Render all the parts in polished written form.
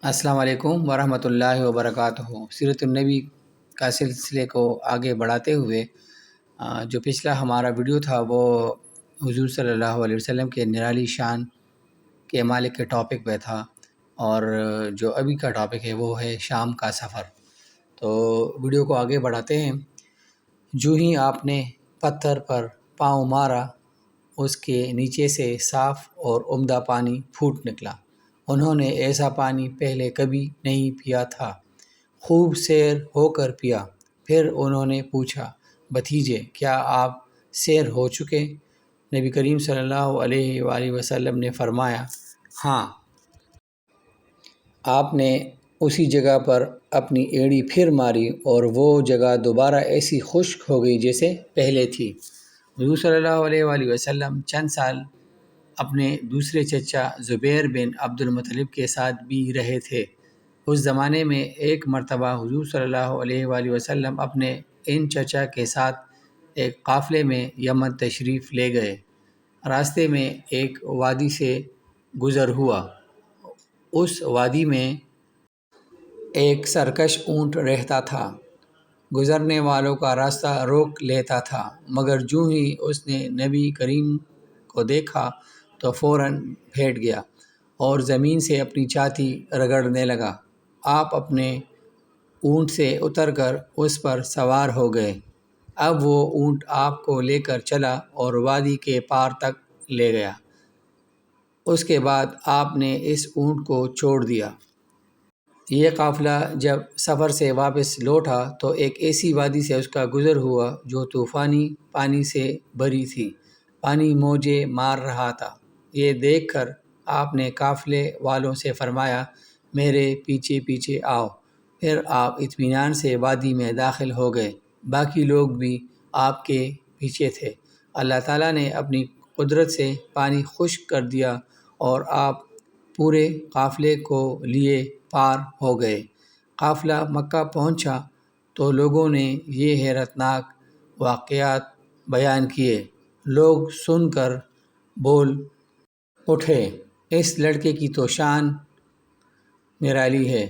السلام علیکم ورحمۃ اللہ وبرکاتہ۔ سیرت النبی کا سلسلے کو آگے بڑھاتے ہوئے جو پچھلا ہمارا ویڈیو تھا وہ حضور صلی اللہ علیہ وسلم کے نرالی شان کے مالک کے ٹاپک پہ تھا، اور جو ابھی کا ٹاپک ہے وہ ہے شام کا سفر۔ تو ویڈیو کو آگے بڑھاتے ہیں۔ جو ہی آپ نے پتھر پر پاؤں مارا، اس کے نیچے سے صاف اور عمدہ پانی پھوٹ نکلا۔ انہوں نے ایسا پانی پہلے کبھی نہیں پیا تھا۔ خوب سیر ہو کر پیا۔ پھر انہوں نے پوچھا، بھتیجے کیا آپ سیر ہو چکے؟ نبی کریم صلی اللہ علیہ وآلہ وسلم نے فرمایا، ہاں۔ آپ نے اسی جگہ پر اپنی ایڑی پھر ماری اور وہ جگہ دوبارہ ایسی خشک ہو گئی جیسے پہلے تھی۔ حضور صلی اللہ علیہ وآلہ وسلم چند سال اپنے دوسرے چچا زبیر بن عبد المطلب کے ساتھ بھی رہے تھے۔ اس زمانے میں ایک مرتبہ حضور صلی اللہ علیہ وآلہ وسلم اپنے ان چچا کے ساتھ ایک قافلے میں یمن تشریف لے گئے۔ راستے میں ایک وادی سے گزر ہوا۔ اس وادی میں ایک سرکش اونٹ رہتا تھا۔ گزرنے والوں کا راستہ روک لیتا تھا، مگر جو ہی اس نے نبی کریم کو دیکھا تو فوراً بیٹھ گیا اور زمین سے اپنی چھاتی رگڑنے لگا۔ آپ اپنے اونٹ سے اتر کر اس پر سوار ہو گئے۔ اب وہ اونٹ آپ کو لے کر چلا اور وادی کے پار تک لے گیا۔ اس کے بعد آپ نے اس اونٹ کو چھوڑ دیا۔ یہ قافلہ جب سفر سے واپس لوٹا تو ایک ایسی وادی سے اس کا گزر ہوا جو طوفانی پانی سے بھری تھی۔ پانی موجیں مار رہا تھا۔ یہ دیکھ کر آپ نے قافلے والوں سے فرمایا، میرے پیچھے پیچھے آؤ۔ پھر آپ اطمینان سے وادی میں داخل ہو گئے۔ باقی لوگ بھی آپ کے پیچھے تھے۔ اللہ تعالیٰ نے اپنی قدرت سے پانی خشک کر دیا اور آپ پورے قافلے کو لیے پار ہو گئے۔ قافلہ مکہ پہنچا تو لوگوں نے یہ حیرت ناک واقعات بیان کیے۔ لوگ سن کر بول اٹھے، اس لڑکے کی تو شان نرالی ہے۔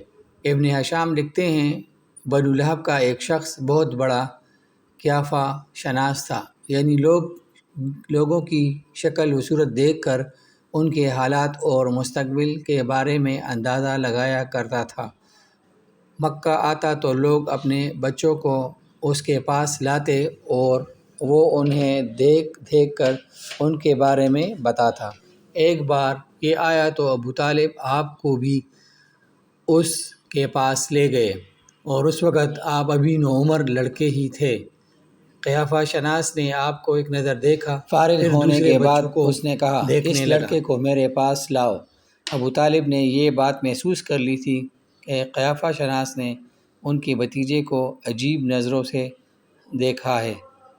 ابن ہشام لکھتے ہیں، بنو لہب کا ایک شخص بہت بڑا قیافہ شناس تھا، یعنی لوگوں کی شکل و صورت دیکھ کر ان کے حالات اور مستقبل کے بارے میں اندازہ لگایا کرتا تھا۔ مکہ آتا تو لوگ اپنے بچوں کو اس کے پاس لاتے اور وہ انہیں دیکھ دیکھ کر ان کے بارے میں بتاتا۔ ایک بار یہ آیا تو ابو طالب آپ کو بھی اس کے پاس لے گئے، اور اس وقت آپ ابھی نوعمر لڑکے ہی تھے۔ قیافہ شناس نے آپ کو ایک نظر دیکھا۔ فارغ ہونے کے بعد اس نے کہا، اس لڑکے کو میرے پاس لاؤ۔ ابو طالب نے یہ بات محسوس کر لی تھی کہ قیافہ شناس نے ان کے بھتیجے کو عجیب نظروں سے دیکھا ہے،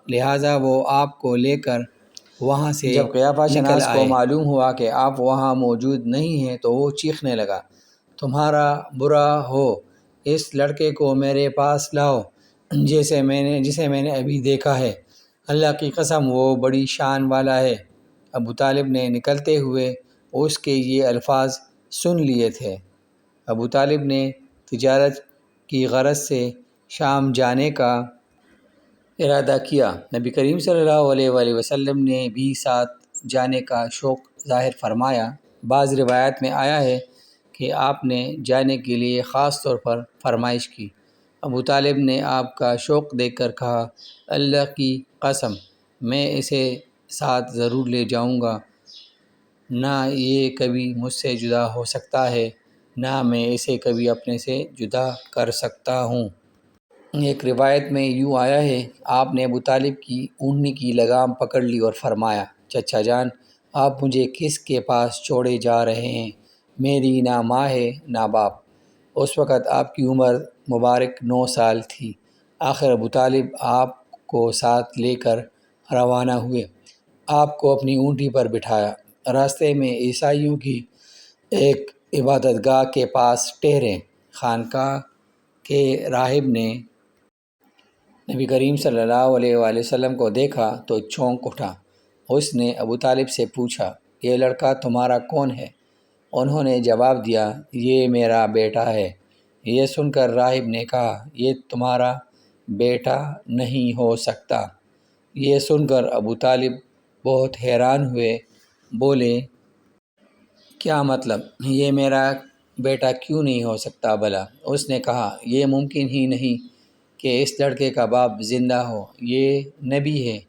لہٰذا وہ آپ کو لے کر وہاں سے جب قیافہ شناس کو معلوم ہوا کہ آپ وہاں موجود نہیں ہیں تو وہ چیخنے لگا، تمہارا برا ہو، اس لڑکے کو میرے پاس لاؤ جسے میں نے ابھی دیکھا ہے۔ اللہ کی قسم وہ بڑی شان والا ہے۔ ابو طالب نے نکلتے ہوئے اس کے یہ الفاظ سن لیے تھے۔ ابو طالب نے تجارت کی غرض سے شام جانے کا ارادہ کیا۔ نبی کریم صلی اللہ علیہ وآلہ وسلم نے بھی ساتھ جانے کا شوق ظاہر فرمایا۔ بعض روایات میں آیا ہے کہ آپ نے جانے کے لیے خاص طور پر فرمائش کی۔ ابو طالب نے آپ کا شوق دیکھ کر کہا، اللہ کی قسم میں اسے ساتھ ضرور لے جاؤں گا، نہ یہ کبھی مجھ سے جدا ہو سکتا ہے، نہ میں اسے کبھی اپنے سے جدا کر سکتا ہوں۔ ایک روایت میں یوں آیا ہے، آپ نے ابو طالب کی اونٹنی کی لگام پکڑ لی اور فرمایا، چچا جان، آپ مجھے کس کے پاس چھوڑے جا رہے ہیں؟ میری نہ ماں ہے نہ باپ۔ اس وقت آپ کی عمر مبارک 9 سال تھی۔ آخر ابو طالب آپ کو ساتھ لے کر روانہ ہوئے۔ آپ کو اپنی اونٹی پر بٹھایا۔ راستے میں عیسائیوں کی ایک عبادت گاہ کے پاس ٹھہرے۔ خانقاہ کے راہب نے نبی کریم صلی اللہ علیہ وآلہ وسلم کو دیکھا تو چونک اٹھا۔ اس نے ابو طالب سے پوچھا، یہ لڑکا تمہارا کون ہے؟ انہوں نے جواب دیا یہ میرا بیٹا ہے۔ یہ سن کر راہب نے کہا یہ تمہارا بیٹا نہیں ہو سکتا۔ یہ سن کر ابو طالب بہت حیران ہوئے، بولے کیا مطلب یہ میرا بیٹا کیوں نہیں ہو سکتا بھلا؟ اس نے کہا یہ ممکن ہی نہیں کہ اس لڑکے کا باپ زندہ ہو، یہ نبی ہے۔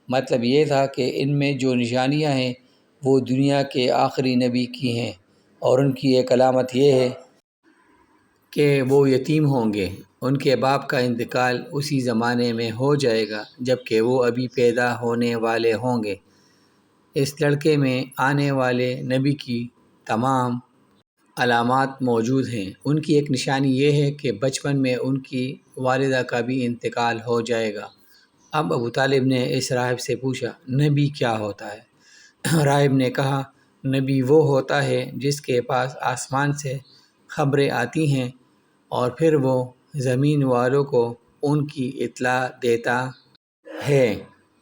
مطلب یہ تھا کہ ان میں جو نشانیاں ہیں وہ دنیا کے آخری نبی کی ہیں، اور ان کی ایک علامت یہ ہے کہ وہ یتیم ہوں گے۔ ان کے باپ کا انتقال اسی زمانے میں ہو جائے گا جب کہ وہ ابھی پیدا ہونے والے ہوں گے۔ اس لڑکے میں آنے والے نبی کی تمام علامات موجود ہیں۔ ان کی ایک نشانی یہ ہے کہ بچپن میں ان کی والدہ کا بھی انتقال ہو جائے گا۔ اب ابو طالب نے اس راہب سے پوچھا نبی کیا ہوتا ہے؟ راہب نے کہا نبی وہ ہوتا ہے جس کے پاس آسمان سے خبریں آتی ہیں اور پھر وہ زمین والوں کو ان کی اطلاع دیتا ہے۔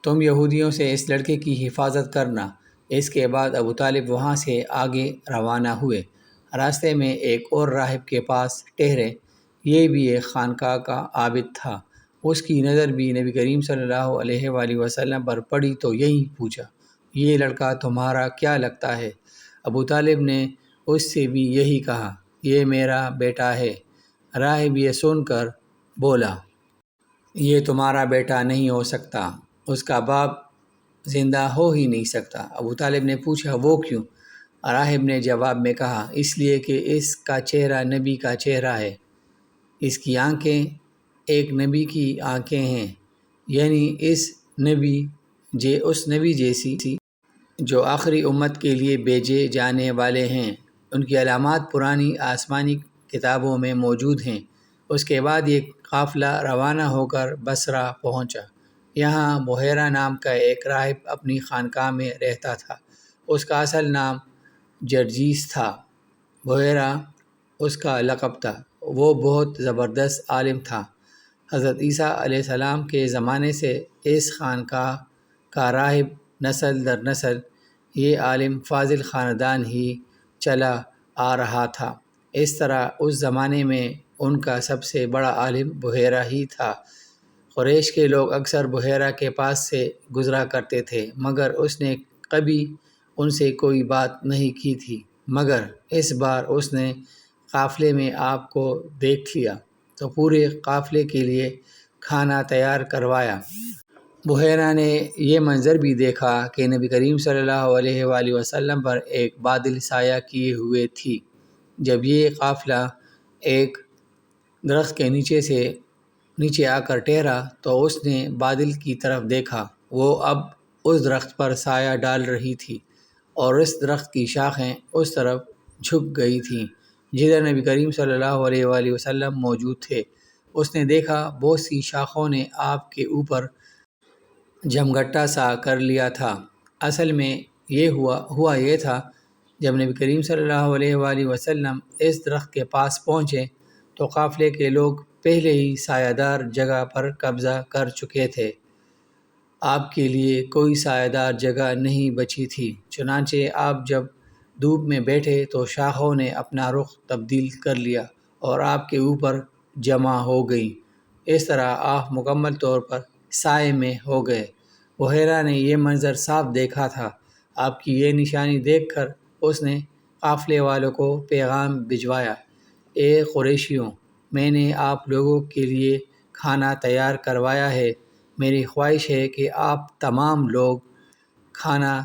تم یہودیوں سے اس لڑکے کی حفاظت کرنا۔ اس کے بعد ابو طالب وہاں سے آگے روانہ ہوئے۔ راستے میں ایک اور راہب کے پاس ٹھہرے، یہ بھی ایک خانقاہ کا عابد تھا۔ اس کی نظر بھی نبی کریم صلی اللہ علیہ وآلہ وسلم پر پڑی تو یہی پوچھا یہ لڑکا تمہارا کیا لگتا ہے؟ ابو طالب نے اس سے بھی یہی کہا یہ میرا بیٹا ہے۔ راہب یہ سن کر بولا یہ تمہارا بیٹا نہیں ہو سکتا، اس کا باپ زندہ ہو ہی نہیں سکتا۔ ابو طالب نے پوچھا وہ کیوں؟ راہب نے جواب میں کہا اس لیے کہ اس کا چہرہ نبی کا چہرہ ہے، اس کی آنکھیں ایک نبی کی آنکھیں ہیں، یعنی اس نبی جیسی جو آخری امت کے لیے بھیجے جانے والے ہیں۔ ان کی علامات پرانی آسمانی کتابوں میں موجود ہیں۔ اس کے بعد یہ قافلہ روانہ ہو کر بصرہ پہنچا۔ یہاں بحیرہ نام کا ایک راہب اپنی خانقاہ میں رہتا تھا۔ اس کا اصل نام جرجیس تھا، بحیرہ اس کا لقب تھا۔ وہ بہت زبردست عالم تھا۔ حضرت عیسیٰ علیہ السلام کے زمانے سے اس خانقاہ کا راہب نسل در نسل یہ عالم فاضل خاندان ہی چلا آ رہا تھا۔ اس طرح اس زمانے میں ان کا سب سے بڑا عالم بحیرہ ہی تھا۔ قریش کے لوگ اکثر بحیرہ کے پاس سے گزرا کرتے تھے، مگر اس نے کبھی ان سے کوئی بات نہیں کی تھی۔ مگر اس بار اس نے قافلے میں آپ کو دیکھ لیا تو پورے قافلے کے لیے کھانا تیار کروایا۔ بحیرہ نے یہ منظر بھی دیکھا کہ نبی کریم صلی اللہ علیہ وآلہ وسلم پر ایک بادل سایہ کیے ہوئے تھی۔ جب یہ قافلہ ایک درخت کے نیچے آ کر ٹھہرا تو اس نے بادل کی طرف دیکھا، وہ اب اس درخت پر سایہ ڈال رہی تھی اور اس درخت کی شاخیں اس طرف جھک گئی تھیں جدھر نبی کریم صلی اللہ علیہ وآلہ وسلم موجود تھے۔ اس نے دیکھا بہت سی شاخوں نے آپ کے اوپر جمگھٹا سا کر لیا تھا۔ اصل میں یہ ہوا یہ تھا جب نبی کریم صلی اللہ علیہ وآلہ وسلم اس درخت کے پاس پہنچے تو قافلے کے لوگ پہلے ہی سایہ دار جگہ پر قبضہ کر چکے تھے۔ آپ کے لیے کوئی سایہ دار جگہ نہیں بچی تھی، چنانچہ آپ جب دھوپ میں بیٹھے تو شاخوں نے اپنا رخ تبدیل کر لیا اور آپ کے اوپر جمع ہو گئیں۔ اس طرح آپ مکمل طور پر سائے میں ہو گئے۔ بحیرہ نے یہ منظر صاف دیکھا تھا۔ آپ کی یہ نشانی دیکھ کر اس نے قافلے والوں کو پیغام بھجوایا، اے قریشیوں، میں نے آپ لوگوں کے لیے کھانا تیار کروایا ہے۔ میری خواہش ہے کہ آپ تمام لوگ کھانا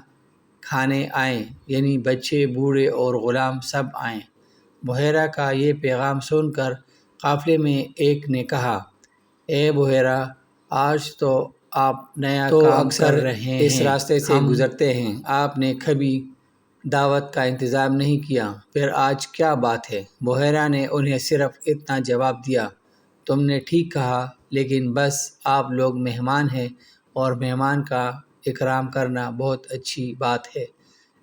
کھانے آئیں، یعنی بچے، بوڑھے اور غلام سب آئیں۔ بحیرہ کا یہ پیغام سن کر قافلے میں ایک نے کہا، اے بحیرہ، آج تو آپ نیا کام کر رہے ہیں، اس راستے سے گزرتے ہیں، آپ نے کبھی دعوت کا انتظام نہیں کیا، پھر آج کیا بات ہے؟ بحیرہ نے انہیں صرف اتنا جواب دیا، تم نے ٹھیک کہا، لیکن بس آپ لوگ مہمان ہیں اور مہمان کا اکرام کرنا بہت اچھی بات ہے۔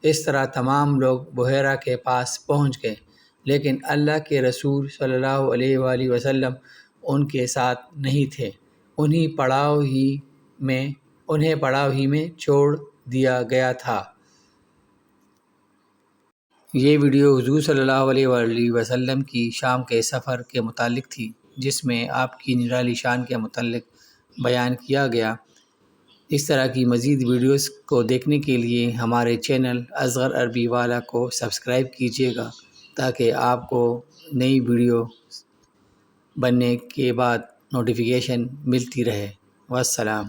اس طرح تمام لوگ بحیرہ کے پاس پہنچ گئے، لیکن اللہ کے رسول صلی اللہ علیہ وآلہ وسلم ان کے ساتھ نہیں تھے۔ انہیں پڑاؤ ہی میں چھوڑ دیا گیا تھا۔ یہ ویڈیو حضور صلی اللہ علیہ وآلہ وسلم کی شام کے سفر کے متعلق تھی، جس میں آپ کی نرالی شان کے متعلق بیان کیا گیا۔ اس طرح کی مزید ویڈیوز کو دیکھنے کے لیے ہمارے چینل اصغر عربی والا کو سبسکرائب کیجیے گا تاکہ آپ کو نئی ویڈیو بننے کے بعد نوٹیفیکیشن ملتی رہے۔ والسلام۔